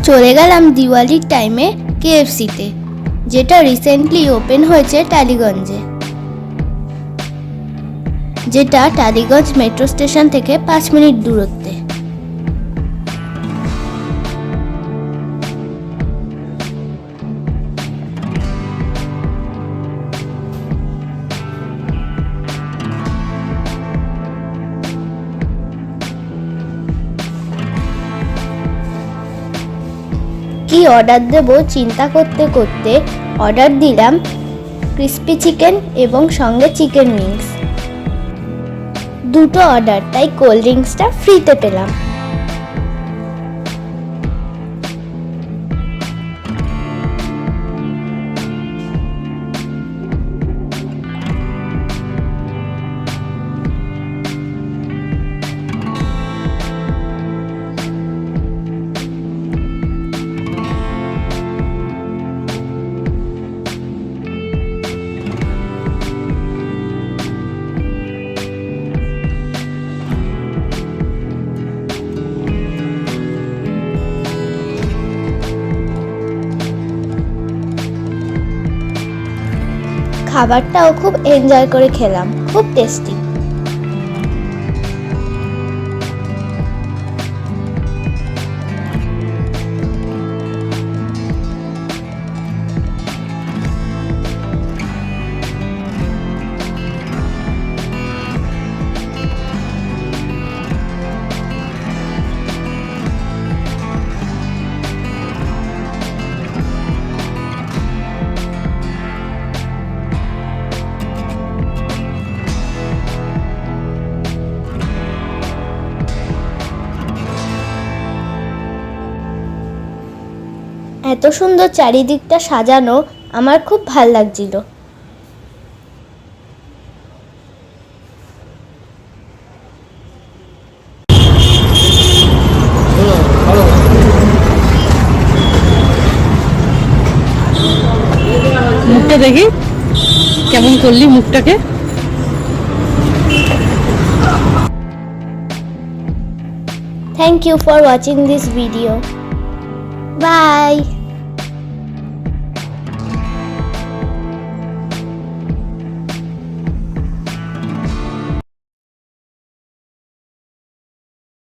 চলে গেলাম দিওয়ালির টাইমে কেএফসিতে, যেটা রিসেন্টলি ওপেন হয়েছে টালিগঞ্জে, যেটা টালিগঞ্জ মেট্রো স্টেশন থেকে 5 মিনিট দূরত্বে। কি অর্ডার দেব চিন্তা করতে করতে অর্ডার দিলাম ক্রিস্পি চিকেন এবং সঙ্গে চিকেন উইংস। দুটো অর্ডার, তাই কোল্ড ড্রিঙ্কসটা ফ্রিতে পেলাম। খাবারটাও খুব এনজয় করে খেলাম, খুব টেস্টি। এত সুন্দর চারিদিকটা সাজানো, আমার খুব ভাল লাগছিল। মুখটা দেখি কেমন করলি মুখটাকে। Thank you for watching this video. Bye.